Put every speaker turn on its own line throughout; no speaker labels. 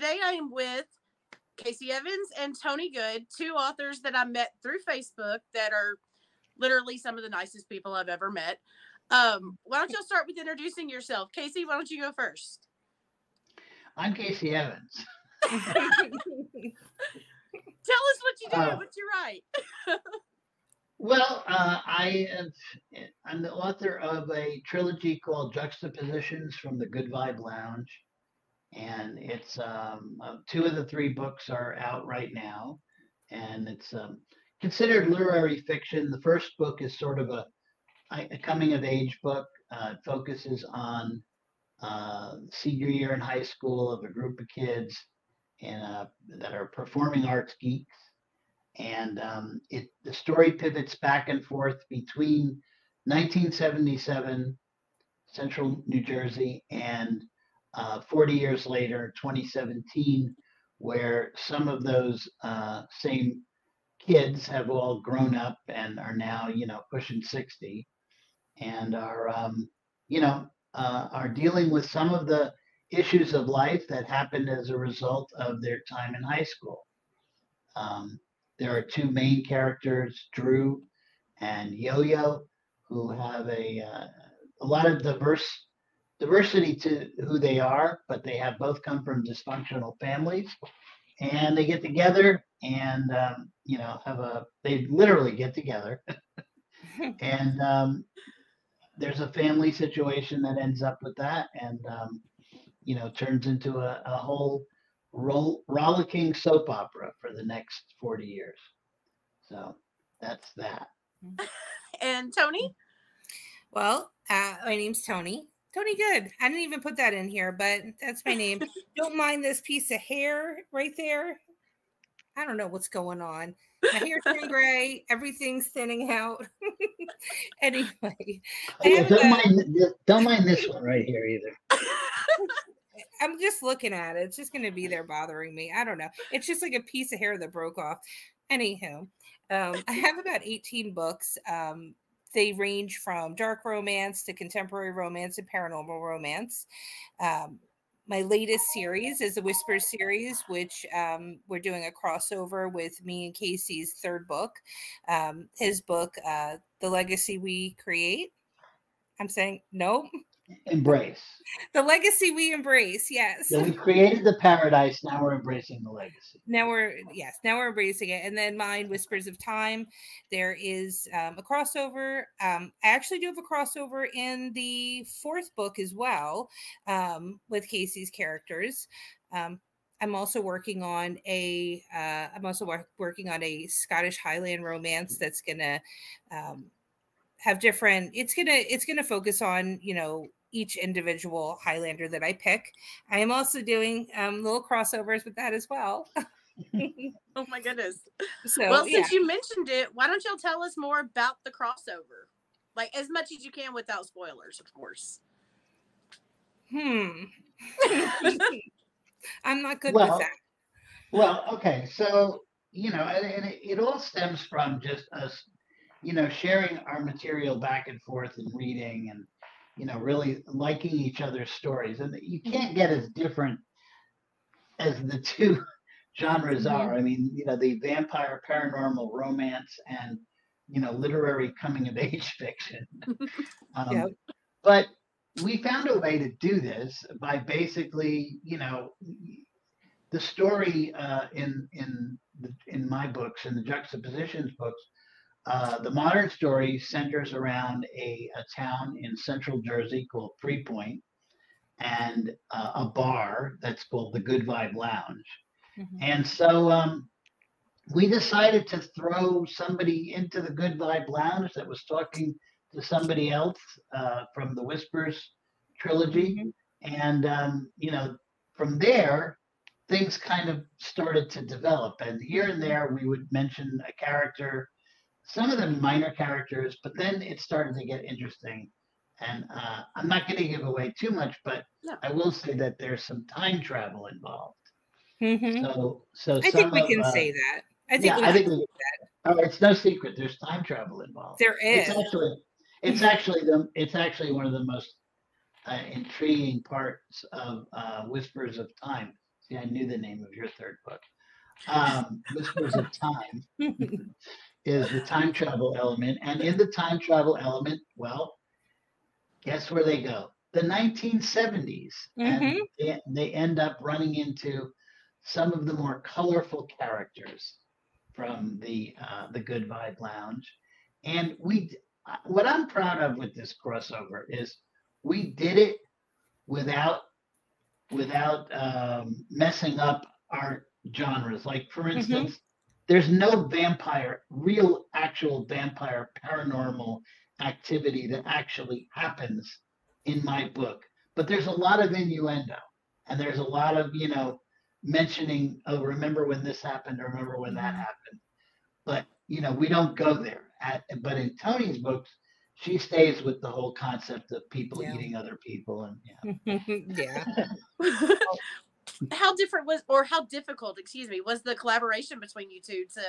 today I am with Kaycee Evans and Toni Goode, two authors that I met through Facebook that are literally some of the nicest people I've ever met. Why don't y'all start with introducing yourself? Kaycee, why don't you go first?
I'm Kaycee Evans.
Tell us what you do, what you write.
I'm the author of a trilogy called Juxtapositions from the Good Vibe Lounge, and it's two of the three books are out right now, and it's considered literary fiction. The first book is sort of a coming of age book. It focuses on senior year in high school of a group of kids that are performing arts geeks. And the story pivots back and forth between 1977, Central New Jersey, and 40 years later, 2017, where some of those same kids have all grown up and are now, pushing 60, and are dealing with some of the issues of life that happened as a result of their time in high school. There are two main characters, Drew and Yo-Yo, who have a lot of diversity to who they are, but they have both come from dysfunctional families, and they get together and they literally get together, and there's a family situation that ends up with that, and turns into a whole rollicking soap opera for the next 40 years. So that's that.
And Toni?
Well, my name's Toni. Toni Goode. I didn't even put that in here, but that's my name. Don't mind this piece of hair right there. I don't know what's going on. My hair's turned gray. Everything's thinning out. Anyway.
Don't mind this one right here either.
I'm just looking at it. It's just going to be there bothering me. I don't know. It's just like a piece of hair that broke off. Anywho, I have about 18 books. They range from dark romance to contemporary romance and paranormal romance. My latest series is the Whispers series, which we're doing a crossover with me and Casey's third book. His book, The Legacy We Create. I'm saying nope.
Embrace.
The Legacy We Embrace, yes.
So we created the paradise, now we're embracing the legacy.
Now we're embracing it. And then mine, Whispers of Time, there is a crossover. I actually do have a crossover in the fourth book as well, with Casey's characters. I'm also working on a Scottish Highland romance that's gonna have different. It's gonna focus on each individual Highlander that I pick. I am also doing little crossovers with that as well.
Oh my goodness.
So,
well, since you mentioned it, why don't y'all tell us more about the crossover? Like as much as you can without spoilers, of course.
I'm not good with that.
Well, okay. So, and it all stems from just us, sharing our material back and forth and reading and, really liking each other's stories. And you can't get as different as the two genres are. I mean, the vampire paranormal romance and, literary coming of age fiction. But we found a way to do this by basically, the story in my books, in the Juxtapositions books, the modern story centers around a town in Central Jersey called Freepoint, and a bar that's called the Good Vibe Lounge. Mm-hmm. And so we decided to throw somebody into the Good Vibe Lounge that was talking to somebody else from the Whispers trilogy. Mm-hmm. And, from there, things kind of started to develop. And here and there, we would mention a character, some of them minor characters, but then it started to get interesting. And I'm not going to give away too much, but I will say that there's some time travel involved.
Mm-hmm.
So
I think we can say that. I think we can say that.
Oh, it's no secret. There's time travel involved.
There is.
It's actually one of the most intriguing parts of Whispers of Time. See, I knew the name of your third book. Whispers of Time is the time travel element. And in the time travel element, well, guess where they go? The 1970s. And they end up running into some of the more colorful characters from the Good Vibe Lounge. And what I'm proud of with this crossover is we did it without messing up our genres. Like, for instance, there's no real actual vampire paranormal activity that actually happens in my book, but there's a lot of innuendo, and there's a lot of mentioning, oh, remember when this happened, or remember when that happened. But we don't go there. But in Toni's books, she stays with the whole concept of people eating other people, and
How difficult, excuse me, was the collaboration between you two to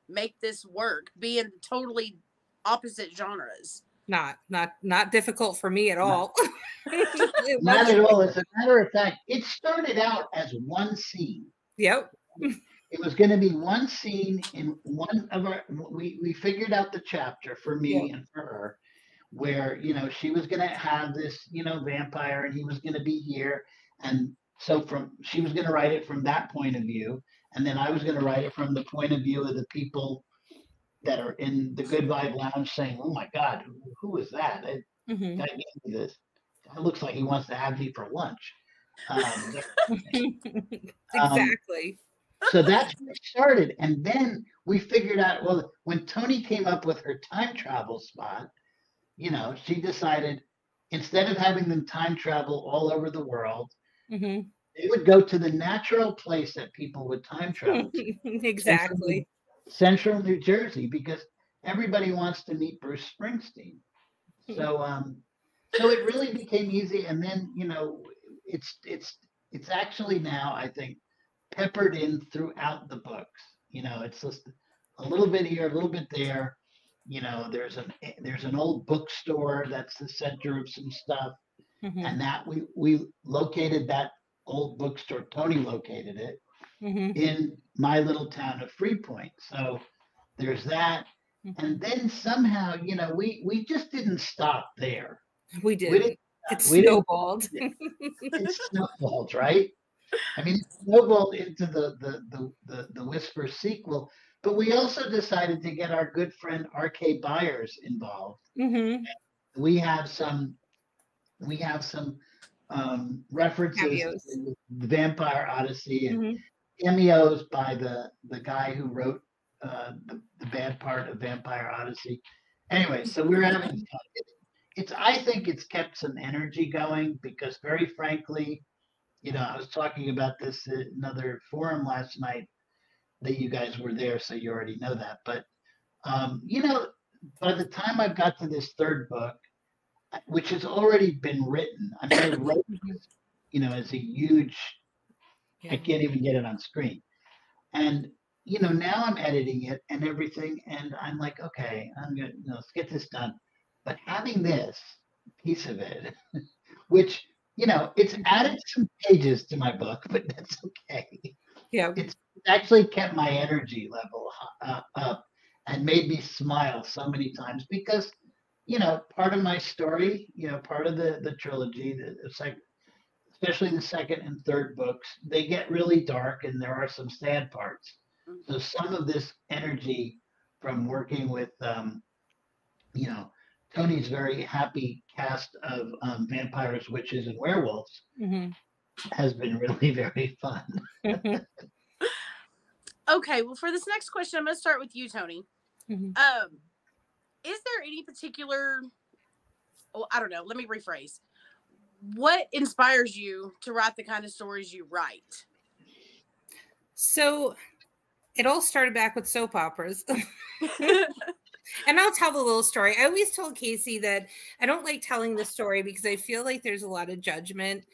make this work, being totally opposite genres?
Not difficult for me at all.
Not at all. As a matter of fact, it started out as one scene.
Yep.
It was going to be one scene in one of our. We figured out the chapter for me and for her, where she was going to have this vampire, and he was going to be here, and so she was going to write it from that point of view, and then I was going to write it from the point of view of the people that are in the Good Vibe Lounge saying, "Oh my God, who is that? Guy gave me this. That looks like he wants to have me for lunch."
Exactly.
So that's where it started, and then we figured out. Well, when Toni came up with her time travel spot, she decided instead of having them time travel all over the world, they would go to the natural place that people would time travel to.
Exactly.
Central New Jersey, because everybody wants to meet Bruce Springsteen. So it really became easy, and then it's actually now, I think, peppered in throughout the books. It's just a little bit here, a little bit there. There's an old bookstore that's the center of some stuff, and that we located that old bookstore. Toni located it in my little town of Freepoint. So there's that. And then somehow, we just didn't stop there.
We did. It snowballed.
It snowballed, right? I mean, it snowballed into the Whisper sequel, but we also decided to get our good friend R.K. Byers involved. We have some references to the Vampire Odyssey and cameos by the guy who wrote the bad part of Vampire Odyssey. Anyway, so we're having fun. I think it's kept some energy going, because very frankly, I was talking about this in another forum last night that you guys were there, so you already know that. But by the time I got to this third book, which has already been written, I mean, I wrote this, as a huge. I can't even get it on screen, and now I'm editing it and everything, and I'm like, okay, I'm gonna let's get this done. But having this piece of it, which it's added some pages to my book, but that's okay.
Yeah,
it's actually kept my energy level up and made me smile so many times, because part of my story, part of the trilogy, especially the second and third books, they get really dark, and there are some sad parts. So some of this energy from working with Toni's very happy cast of vampires, witches, and werewolves has been really very fun.
Okay, well, for this next question, I'm going to start with you, Toni. Is there any particular, I don't know, let me rephrase. What inspires you to write the kind of stories you write?
So it all started back with soap operas. And I'll tell the little story. I always told Kaycee that I don't like telling the story because I feel like there's a lot of judgment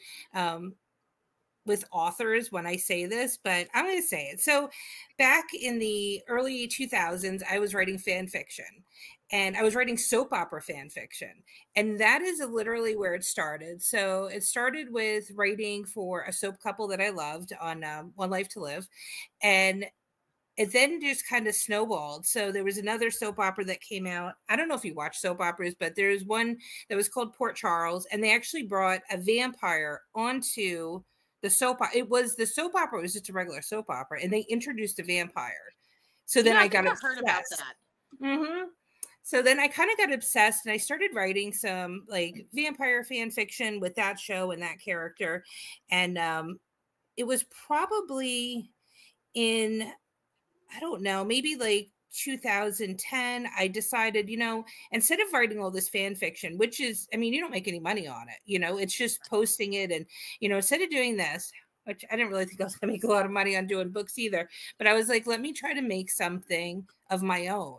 with authors when I say this, but I'm going to say it. So back in the early 2000s, I was writing fan fiction, and I was writing soap opera fan fiction. And that is literally where it started. So it started with writing for a soap couple that I loved on One Life to Live. And it then just kind of snowballed. So there was another soap opera that came out. I don't know if you watch soap operas, but there's one that was called Port Charles, and they actually brought a vampire onto the soap opera. It was the soap opera, it was just a regular soap opera, and they introduced a vampire. So then I got
obsessed. Heard about that.
Mm-hmm. So then I kind of got obsessed, and I started writing some like vampire fan fiction with that show and that character. And it was probably in, I don't know, maybe like 2010, I decided, instead of writing all this fan fiction, which is, I mean, you don't make any money on it, it's just posting it. And, instead of doing this, which I didn't really think I was going to make a lot of money on doing books either, but I was like, let me try to make something of my own,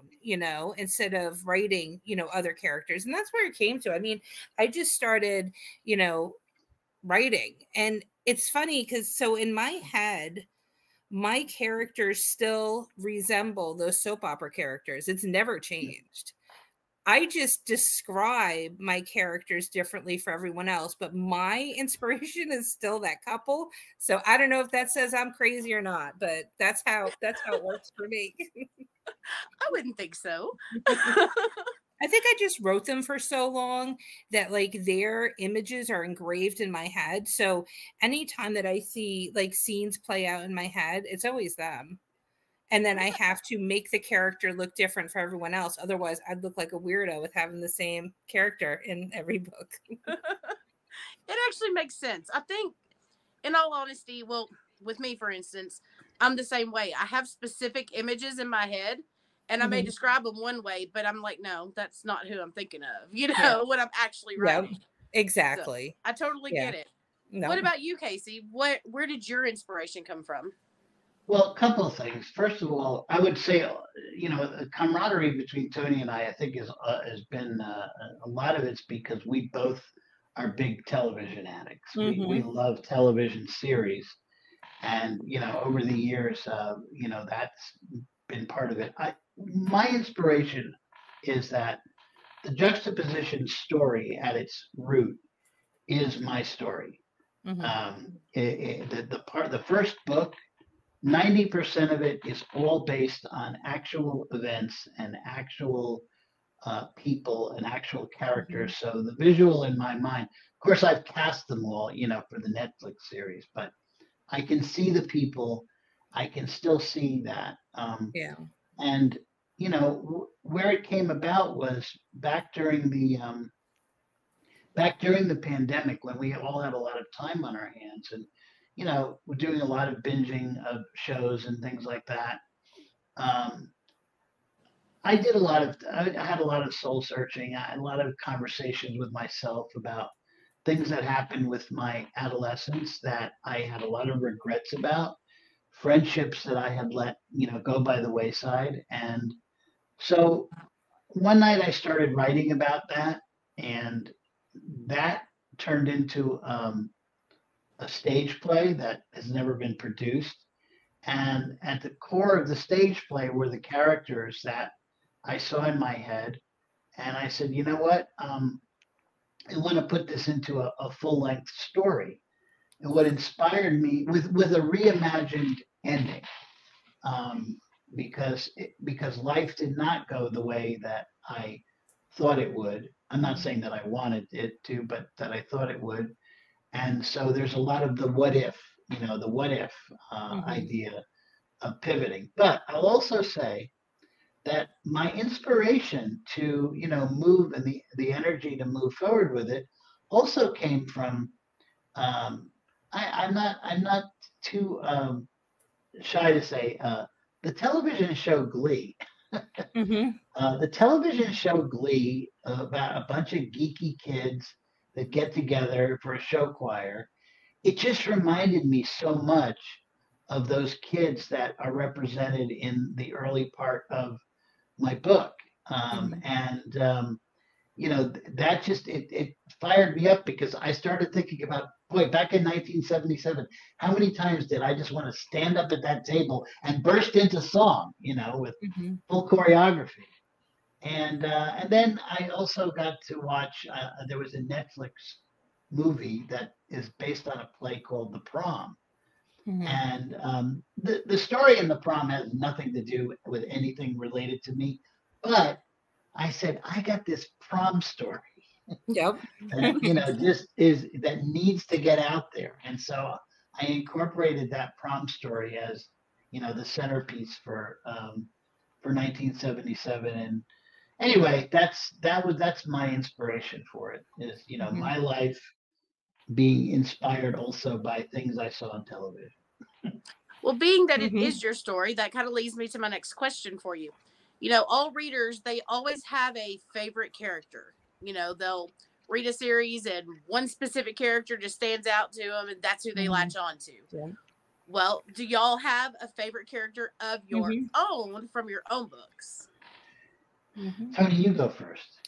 instead of writing, other characters. And that's where it came to. I mean, I just started, writing. And it's funny because so in my head, my characters still resemble those soap opera characters. It's never changed. I just describe my characters differently for everyone else, but my inspiration is still that couple. So I don't know if that says I'm crazy or not, but that's how it works for me.
I wouldn't think so.
I think I just wrote them for so long that like their images are engraved in my head. So anytime that I see like scenes play out in my head, it's always them. And then I have to make the character look different for everyone else. Otherwise, I'd look like a weirdo with having the same character in every book.
It actually makes sense. I think, in all honesty, well, with me, for instance, I'm the same way. I have specific images in my head, and I may describe them one way, but I'm like, no, that's not who I'm thinking of, when I'm actually writing.
Yep, exactly.
So I totally get it. No. What about you, Kaycee? Where did your inspiration come from?
Well, a couple of things. First of all, I would say, the camaraderie between Toni and I think has been a lot of it's because we both are big television addicts. We love television series, and over the years, that's been part of it. My inspiration is that the juxtaposition story at its root is my story. The first book, 90% of it is all based on actual events and actual people and actual characters. So the visual in my mind, of course, I've cast them all, for the Netflix series, but I can see the people. I can still see that. And, where it came about was back during the pandemic when we all had a lot of time on our hands, and we're doing a lot of binging of shows and things like that. I had a lot of soul searching. I had a lot of conversations with myself about things that happened with my adolescence that I had a lot of regrets about, friendships that I had let, go by the wayside. And so one night I started writing about that, and that turned into a stage play that has never been produced. And at the core of the stage play were the characters that I saw in my head. And I said, you know what? I want to put this into a full-length story. And what inspired me with a reimagined ending, because life did not go the way that I thought it would. I'm not saying that I wanted it to, but that I thought it would. And so there's a lot of the what if, idea of pivoting. But I'll also say that my inspiration to, move, and the energy to move forward with it also came from, I'm not too shy to say, the television show Glee. The television show Glee, about a bunch of geeky kids that get together for a show choir. It just reminded me so much of those kids that are represented in the early part of my book. That just, it fired me up, because I started thinking about, boy, back in 1977, how many times did I just want to stand up at that table and burst into song, with full choreography. And then I also got to watch. There was a Netflix movie that is based on a play called The Prom, and the story in The Prom has nothing to do with anything related to me, but I said I got this prom story
Yep.
that just is that needs to get out there, and so I incorporated that prom story as the centerpiece for 1977. And anyway, that's my inspiration for it. Is my life being inspired also by things I saw on television.
Well, being that it is your story, that kind of leads me to my next question for you. All readers, they always have a favorite character. They'll read a series and one specific character just stands out to them, and that's who they latch on to.
Yeah.
Well, do y'all have a favorite character of your own from your own books?
Toni, you go first.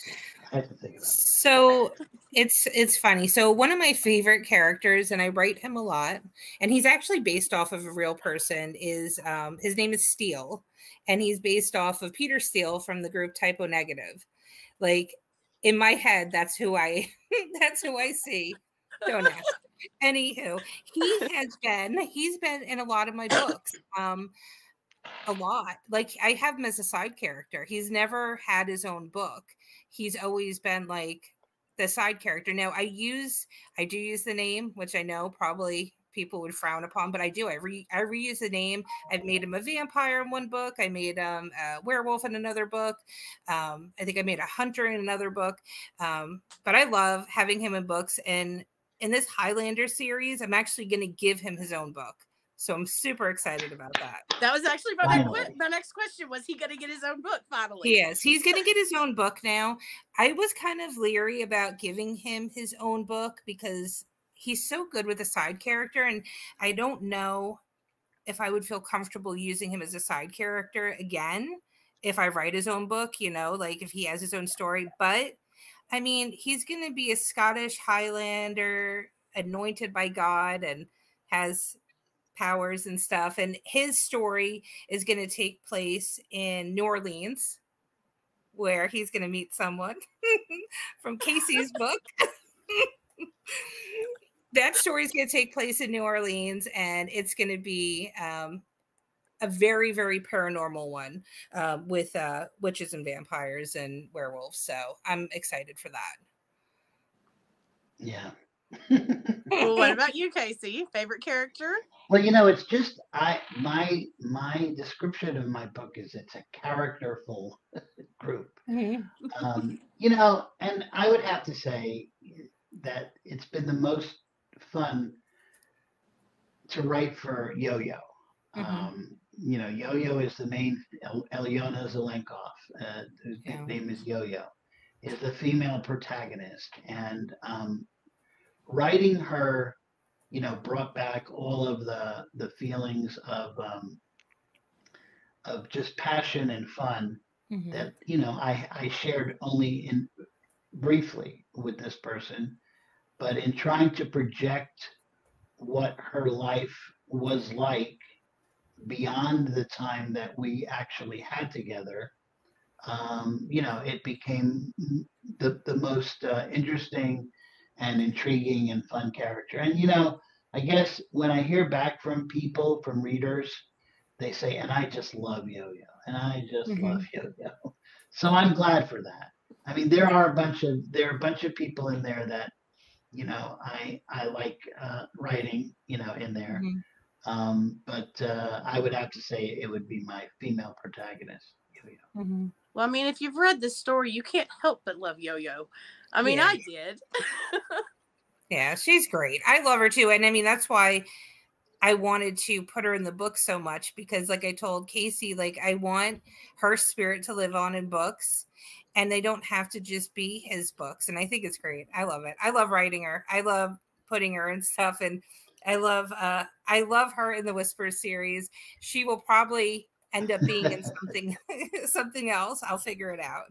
I have to think about it.
So it's funny. So one of my favorite characters, and I write him a lot, and he's actually based off of a real person, is his name is Steele, and he's based off of Peter Steele from the group Typo Negative. Like in my head, that's who I see. Don't ask. Anywho, he's been in a lot of my books. A lot. Like I have him as a side character. He's never had his own book. He's always been like the side character. Now I do use the name, which I know probably people would frown upon, but I do. I reuse the name. I've made him a vampire in one book. I made him a werewolf in another book. I think I made a hunter in another book. But I love having him in books. And in this Highlander series, I'm actually going to give him his own book. So I'm super excited about that.
That was actually my next question. Was he going to get his own book finally?
He is. He's going to get his own book now. I was kind of leery about giving him his own book because he's so good with a side character. And I don't know if I would feel comfortable using him as a side character again if I write his own book, like if he has his own story. But I mean, he's going to be a Scottish Highlander anointed by God and has powers and stuff, and his story is going to take place in New Orleans, where he's going to meet someone from Kaycee's book. That story is going to take place in New Orleans, and it's going to be a very, very paranormal one with witches and vampires and werewolves. So I'm excited for that.
Yeah.
Well, what about you, Kaycee? Favorite character?
Well, it's just my description of my book is it's a characterful group. And I would have to say that it's been the most fun to write for Yo-Yo. Yo-Yo is the main Elyona Zelenkov, whose name is Yo-Yo, is the female protagonist, and writing her brought back all of the feelings of just passion and fun that I shared only briefly with this person, but in trying to project what her life was like beyond the time that we actually had together, it became the most interesting and intriguing and fun character. And I guess when I hear back from people, from readers, they say, and I just love Yo-Yo, and I just love Yo-Yo. So I'm glad for that. I mean, there are a bunch of people in there that I like writing in there. But I would have to say it would be my female protagonist, Yo-Yo.
Well, I mean, if you've read this story, you can't help but love Yo-Yo. I mean, I did.
Yeah, she's great. I love her too. And I mean, that's why I wanted to put her in the book so much, because like I told Kaycee, like I want her spirit to live on in books, and they don't have to just be his books. And I think it's great. I love it. I love writing her. I love putting her and stuff. And I love her in the Whispers series. She will probably end up being in something else. I'll figure it out.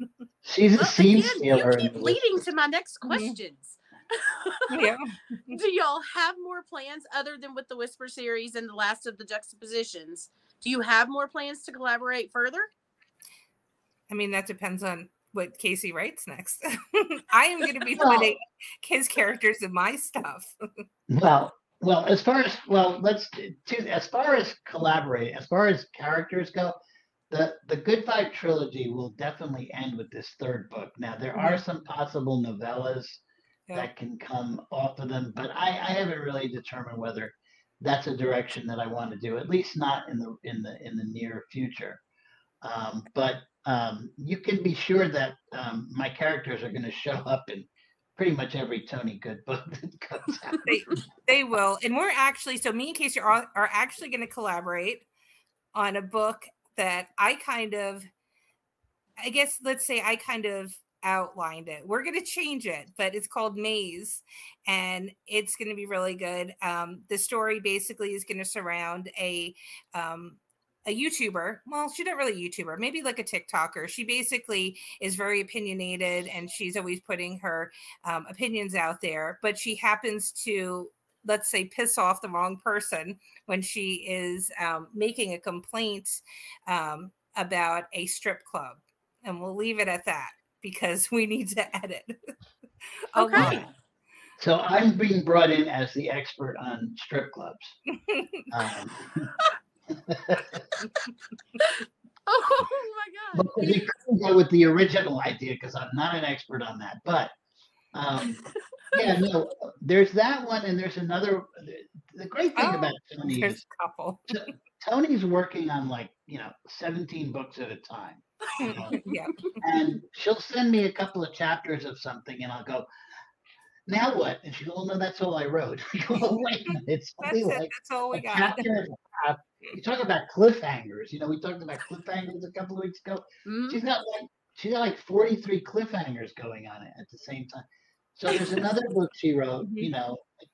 She's a scene stealer.
You keep leading to my next questions.
Yeah.
Do y'all have more plans other than with the Whisper series and the last of the juxtapositions? Do you have more plans to collaborate further?
I mean, that depends on what Kaycee writes next. I am going to be
Well,
putting his characters in my stuff.
well, as far as as far as collaborate, as far as characters go, the Good Fight trilogy will definitely end with this third book. Now there are some possible novellas that can come off of them, but I haven't really determined whether that's a direction that I want to do. At least not in the near future. But you can be sure that my characters are going to show up in pretty much every Toni Goode book that comes out.
They will. And we're actually, so me and Kaycee are actually going to collaborate on a book that I kind of outlined it. We're going to change it, but it's called Maze, and it's going to be really good. The story basically is going to surround a YouTuber. Well, she's not really a YouTuber, maybe like a TikToker. She basically is very opinionated, and she's always putting her opinions out there, but she happens to, let's say, piss off the wrong person when she is making a complaint about a strip club. And we'll leave it at that because we need to edit.
Okay.
So I'm being brought in as the expert on strip clubs.
Oh my God.
We couldn't go with the original idea because I'm not an expert on that. But yeah, no, there's that one, and there's another. The great thing about Toni is
a couple.
Toni's working on 17 books at a time.
Yeah.
And she'll send me a couple of chapters of something, and I'll go, now what? And she goes, oh, no, that's all I wrote. I go, oh, wait a minute. It's only
that's all we got.
chapter. You talk about cliffhangers. We talked about cliffhangers a couple of weeks ago. Mm-hmm. She's got 43 cliffhangers going on at the same time. So there's another book she wrote,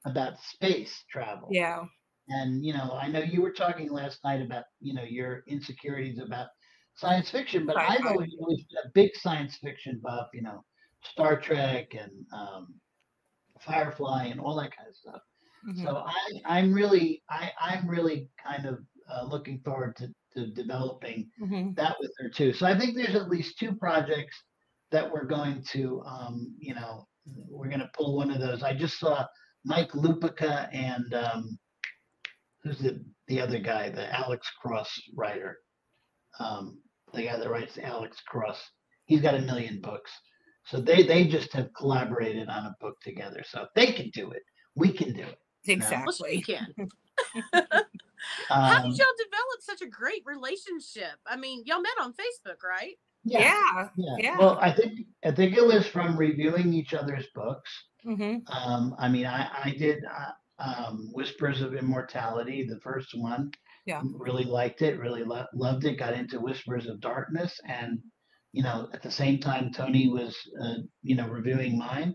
about space travel.
Yeah.
And, I know you were talking last night about, your insecurities about science fiction, but I've always been a big science fiction buff, Star Trek and Firefly and all that kind of stuff. Mm-hmm. So I'm really kind of looking forward to developing that with her too. So I think there's at least two projects that we're going to, we're going to pull one of those. I just saw Mike Lupica and who's the other guy, the Alex Cross writer, the guy that writes Alex Cross. He's got 1 million books. So they just have collaborated on a book together. So if they can do it, we can do it.
Exactly.
We can. How did y'all develop such a great relationship? I mean, y'all met on Facebook, right?
Yeah.
Well, I think it was from reviewing each other's books.
Mm-hmm.
I mean, I did Whispers of Immortality, the first one.
Yeah.
Really liked it. Really loved it. Got into Whispers of Darkness, and at the same time, Toni was reviewing mine,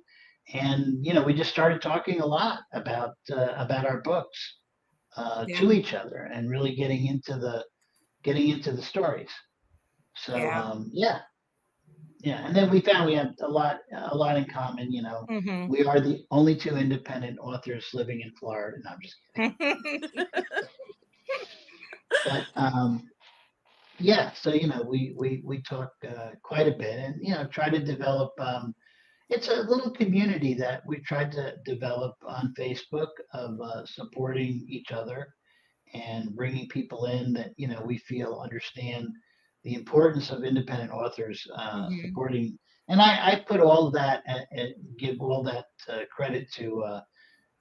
and we just started talking a lot about our books to each other, and really getting into the stories. So and then we found we had a lot in common.
Mm-hmm.
We are the only two independent authors living in Florida. No, I'm just kidding. But so we talk quite a bit, and try to develop. It's a little community that we tried to develop on Facebook of supporting each other and bringing people in that we feel understand the importance of independent authors supporting. And I put all of that and give all that credit to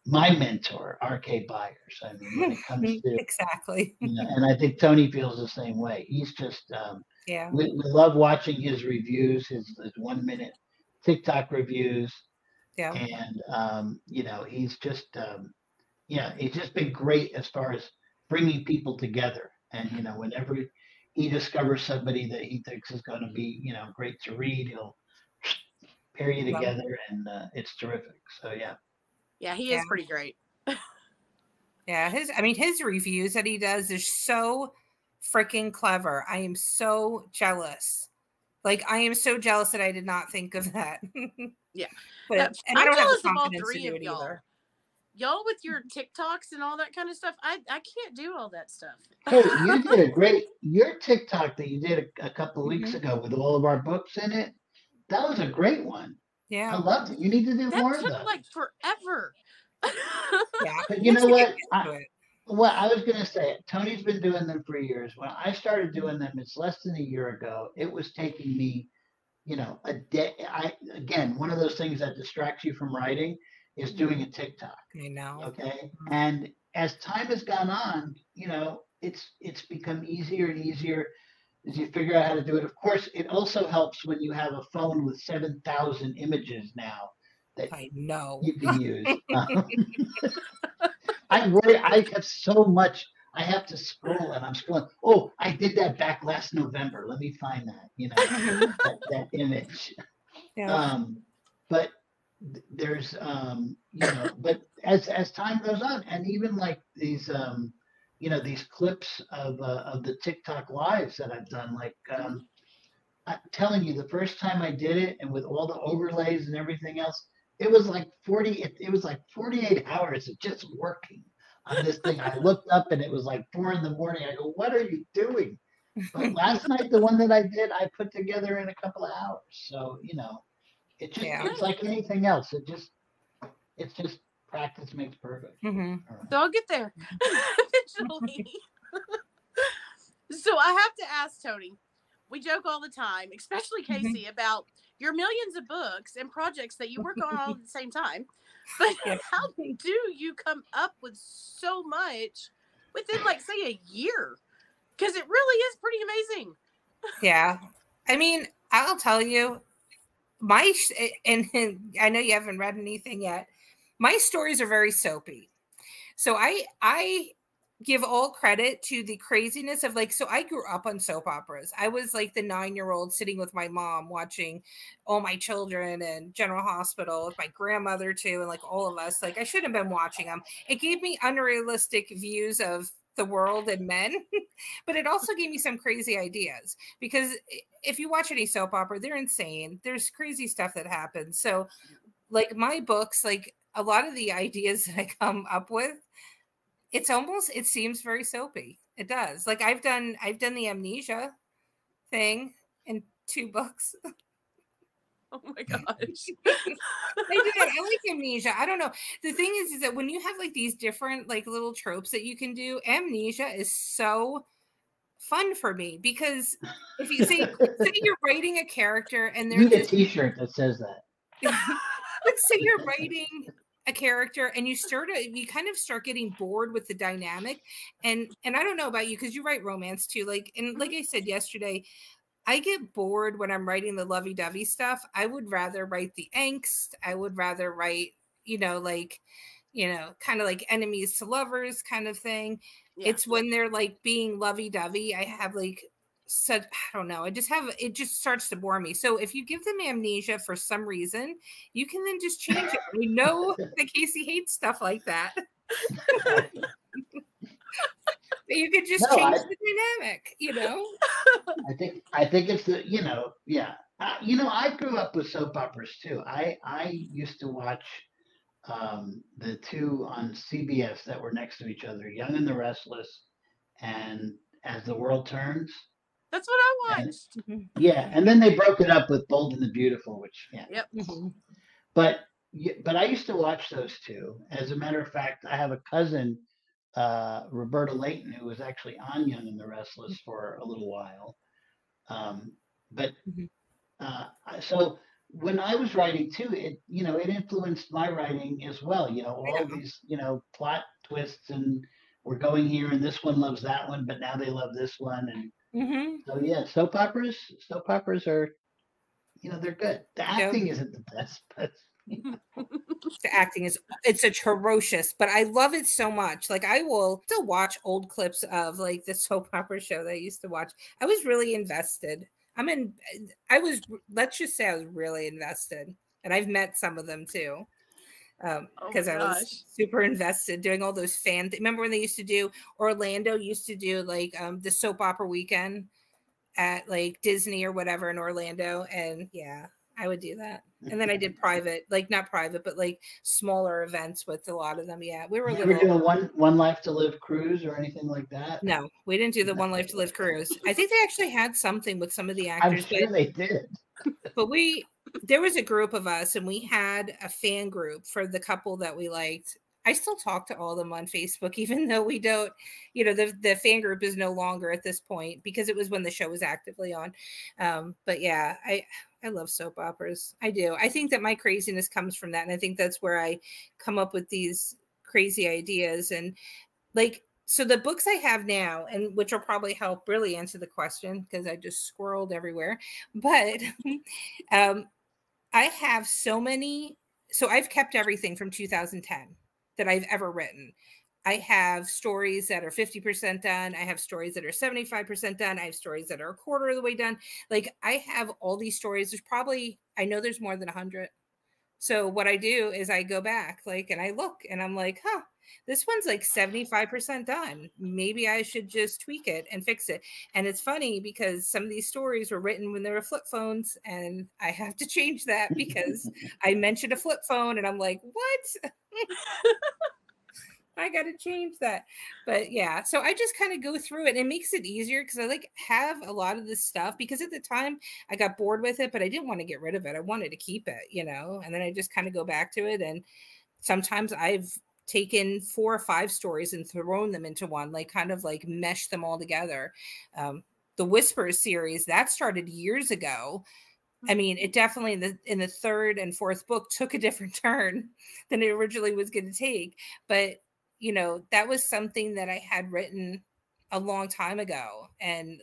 my mentor, R.K. Byers. I mean, when it comes to
exactly,
and I think Toni feels the same way. He's just we love watching his reviews, his 1 minute TikTok reviews.
Yeah,
and he's just he's just been great as far as bringing people together. And whenever he discovers somebody that he thinks is going to be great to read, he'll pair you together, and it's terrific. So
yeah, he is pretty great.
Yeah, his reviews that he does is so freaking clever. I am so jealous. I am so jealous that I did not think of that.
Yeah,
but
I'm jealous of all three of y'all. Either. Y'all with your TikToks and all that kind of stuff. I can't do all that stuff.
Hey, you did your TikTok that you did a couple of weeks ago with all of our books in it. That was a great one.
Yeah.
I loved it. You need to do
That
more of
took
those.
like forever.
Yeah.
But you
Once
know
you get
what?
into it.
Well, I was going to say, Tony's been doing them for years. When I started doing them, it's less than a year ago. It was taking me, a day. Again, one of those things that distracts you from writing is doing a TikTok.
I know.
Okay. And as time has gone on, it's become easier and easier as you figure out how to do it. Of course, it also helps when you have a phone with 7,000 images now that
I know.
you can use. I worry. I have so much. I have to scroll, and I'm scrolling. Oh, I did that back last November. Let me find that. That image.
Yeah.
But there's, but as time goes on, and even like these, these clips of the TikTok lives that I've done, like. I'm telling you, the first time I did it, and with all the overlays and everything else, it was like 48 hours of just working on this thing. I looked up and it was like 4 a.m. I go, what are you doing? But last night, the one that I did, I put together in a couple of hours. So, it's like anything else. It's just practice makes perfect.
Mm-hmm.
So I'll get there eventually. So I have to ask Toni, we joke all the time, especially Kaycee, about your millions of books and projects that you work on all at the same time. But how do you come up with so much within, like, say, a year? Because it really is pretty amazing.
Yeah. I mean, I'll tell you, and I know you haven't read anything yet. My stories are very soapy. So I give all credit to the craziness of, like, so I grew up on soap operas. I was like the 9-year-old sitting with my mom watching All My Children and General Hospital with my grandmother too, and like all of us. Like, I shouldn't have been watching them. It gave me unrealistic views of the world and men, but it also gave me some crazy ideas, because if you watch any soap opera, they're insane. There's crazy stuff that happens. So like my books, like a lot of the ideas that I come up with, it seems very soapy. It does. Like I've done the amnesia thing in 2 books.
Oh my gosh.
I did. I like amnesia. I don't know. The thing is that when you have like these different like little tropes that you can do, amnesia is so fun for me, because if you say you're writing a character and
You need a T-shirt that says that.
Let's say you're writing a character and you kind of start getting bored with the dynamic, and I don't know about you, because you write romance too, like I said yesterday, I get bored when I'm writing the lovey-dovey stuff. I would rather write the angst. I would rather write, kind of like enemies to lovers kind of thing. Yeah. It's when they're like being lovey-dovey, I have like such, I don't know, it just starts to bore me. So if you give them amnesia for some reason, you can then just change it. We know that Kaycee hates stuff like that. You could just change the dynamic,
I think it's the, yeah. I grew up with soap operas too. I used to watch the 2 on CBS that were next to each other, Young and the Restless and As the World Turns.
That's what I watched.
And then they broke it up with Bold and the Beautiful, which
Yep.
But I used to watch those 2. As a matter of fact, I have a cousin, Roberta Layton, who was actually on Young and the Restless for a little while. So when I was writing too, it influenced my writing as well. All these, plot twists, and we're going here, and this one loves that one, but now they love this one, and so yeah, soap operas are, they're good. The acting isn't the best, but.
The acting it's atrocious, but I love it so much. Like I will still watch old clips of like the soap opera show that I used to watch. I was really invested. Let's just say I was really invested, and I've met some of them too. Because I was super invested doing all those remember when they used to do, Orlando used to do like the soap opera weekend at like Disney or whatever in Orlando, and yeah, I would do that. And then I did not private, but like smaller events with a lot of them. Yeah, we were.
You ever do a one Life to Live cruise or anything like that?
No, we didn't do the One Life to Live cruise. I think they actually had something with some of the actors.
I'm sure they did.
But we there was a group of us, and we had a fan group for the couple that we liked. I still talk to all of them on Facebook, even though we don't, the fan group is no longer at this point because it was when the show was actively on. But yeah, I love soap operas. I do. I think that my craziness comes from that. And I think that's where I come up with these crazy ideas. And like, so the books I have now, and which will probably help really answer the question because I just squirreled everywhere. But I have so many. So I've kept everything from 2010 that I've ever written. I have stories that are 50% done. I have stories that are 75% done. I have stories that are a quarter of the way done. Like I have all these stories. There's probably, I know there's more than 100. So what I do is I go back and I look and I'm like, this one's like 75% done. Maybe I should just tweak it and fix it. And it's funny because some of these stories were written when there were flip phones and I have to change that because I mentioned a flip phone and I'm like, what? I got to change that. But yeah, so I just kind of go through it and it makes it easier because I have a lot of this stuff because at the time I got bored with it, but I didn't want to get rid of it. I wanted to keep it, and then I just kind of go back to it. And sometimes I've taken 4 or 5 stories and thrown them into one, kind of mesh them all together. The Whispers series that started years ago. I mean, it definitely in the 3rd and 4th book took a different turn than it originally was going to take. But that was something that I had written a long time ago. And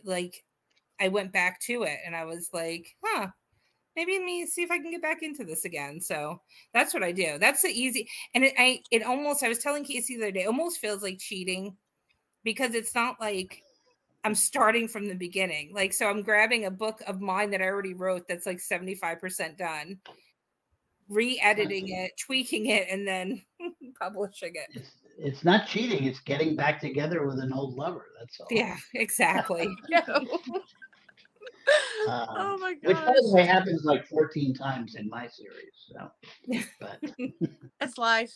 I went back to it and I was like, maybe let me see if I can get back into this again. So that's what I do. That's the easy. And it almost, I was telling Kaycee the other day, almost feels like cheating because it's not like I'm starting from the beginning. So I'm grabbing a book of mine that I already wrote that's 75% done, re-editing it, tweaking it, and then publishing it.
It's not cheating. It's getting back together with an old lover. That's all.
Yeah, exactly.
Oh my gosh.
Which, by the way, happens 14 times in my series. So, but
it's life.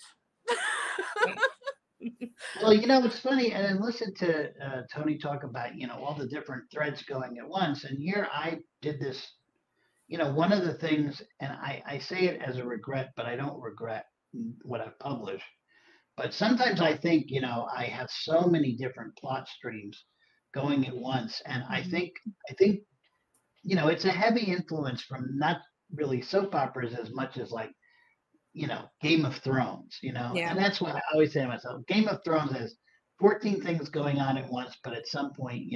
Well, it's funny, and then listen to Toni talk about all the different threads going at once. And here I did this. One of the things, and I say it as a regret, but I don't regret what I've published. But sometimes I think, I have so many different plot streams going at once, and I think, it's a heavy influence from not really soap operas as much as Game of Thrones,
Yeah.
and that's what I always say to myself. Game of Thrones has 14 things going on at once, but at some point,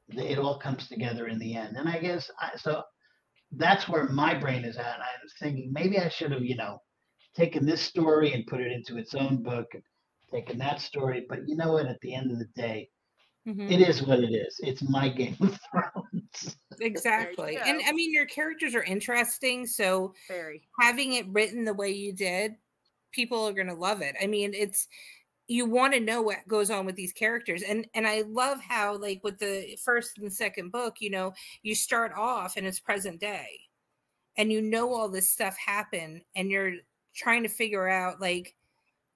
it all comes together in the end. And I guess so that's where my brain is at. I was thinking maybe I should have, taken this story and put it into its own book and taken that story. But you know what? At the end of the day, it is what it is. It's my Game of Thrones.
Exactly. And I mean, your characters are interesting. So having it written the way you did, people are going to love it. I mean, you want to know what goes on with these characters. And I love how with the 1st and 2nd book, you start off and it's present day and all this stuff happened and you're trying to figure out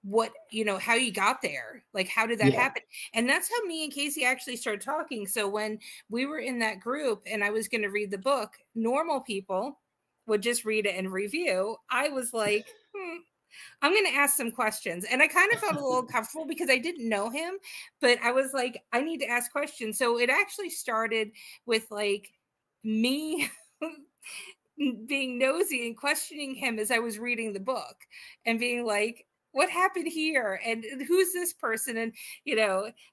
what how you got there, how did that happen. And that's how me and Kaycee actually started talking. So when we were in that group and I was going to read the book, normal people would just read it and review. I was like, I'm going to ask some questions. And I kind of felt a little comfortable because I didn't know him, but I was like, I need to ask questions. So it actually started with me being nosy and questioning him as I was reading the book and being like, what happened here? And who's this person? And,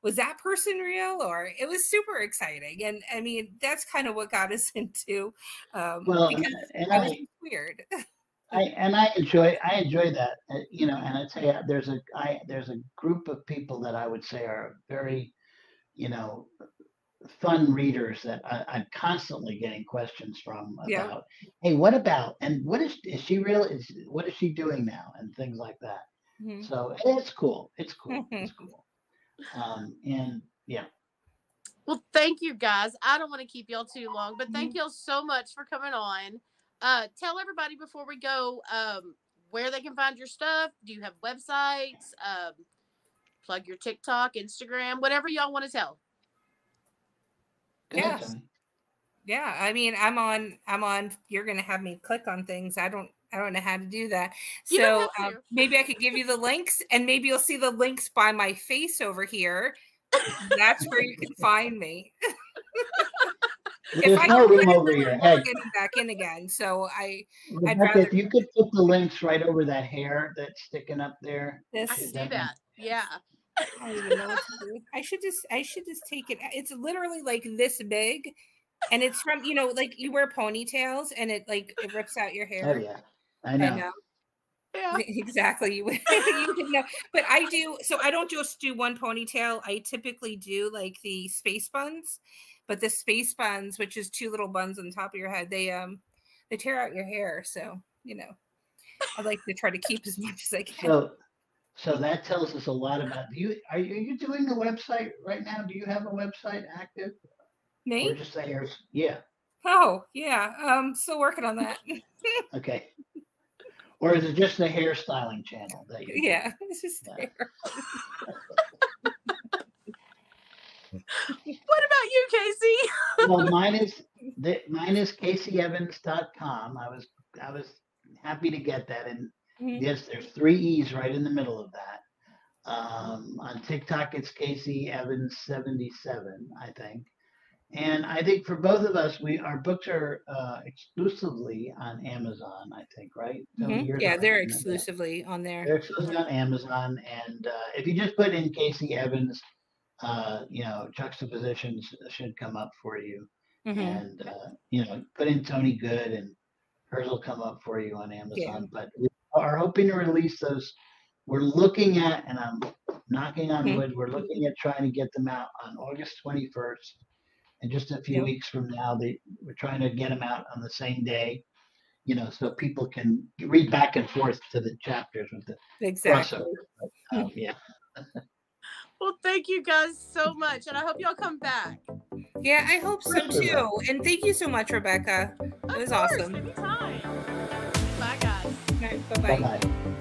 was that person real? Or it was super exciting. And I mean, that's kind of what got us into,
well,
because
and
it was weird.
I enjoy that, and I'd say there's a group of people that I would say are very, fun readers that I'm constantly getting questions from about, hey, what about, and what is she real? What is she doing now? And things like that. So it's cool. It's cool. It's cool. And yeah.
Well, thank you guys. I don't want to keep y'all too long, but thank y'all so much for coming on. Tell everybody before we go where they can find your stuff. Do you have websites? Plug your TikTok, Instagram, whatever y'all want to tell.
Yes. Yeah, I mean, I'm on. You're gonna have me click on things. I don't know how to do that.
You don't
So
have to.
maybe I could give you the links, and maybe you'll see the links by my face over here. That's where you can find me.
There's no room over your head.
Getting back in again. So I'd
Rebecca,
rather
if you could put the links right over that hair that's sticking up there.
this.
I can do that. Yeah.
I don't even know what to do. I should just take it. It's literally like this big, and it's from, like you wear ponytails and it rips out your hair.
Oh yeah, I know.
Yeah.
Exactly. You would know. But I do. So I don't just do one ponytail. I typically do like the space buns, but the space buns, which is two little buns on top of your head, they tear out your hair. So I like to try to keep as much as I can.
So that tells us a lot about you. Are you doing a website right now? Do you have a website active?
Me?
Or just the hairs? Yeah.
Oh yeah. Still working on that.
Okay. Or is it just the hairstyling channel that you?
Yeah, it's just there.
What about you, Kaycee?
Well, mine is KayceeEvans.com. I was happy to get that, and yes, there's 3 E's right in the middle of that. On TikTok, it's Kaycee Evans 77, I think. And I think for both of us, our books are exclusively on Amazon, I think, right?
Yeah, they're exclusively on there.
They're exclusively on Amazon. And if you just put in Kaycee Evans, juxtapositions should come up for you. And, put in Toni Goode and hers will come up for you on Amazon.
Yeah.
But we are hoping to release those. We're looking at, and I'm knocking on wood, we're looking at trying to get them out on August 21st. And just a few weeks from now, we're trying to get them out on the same day, so people can read back and forth to the chapters with the
exactly.
crossover. Yeah.
Well, thank you guys so much, and I hope y'all come back.
Yeah, I hope so too. And thank you so much, Rebecca. It was awesome.
Anytime. Bye, guys.
All right, bye-bye.
Bye-bye.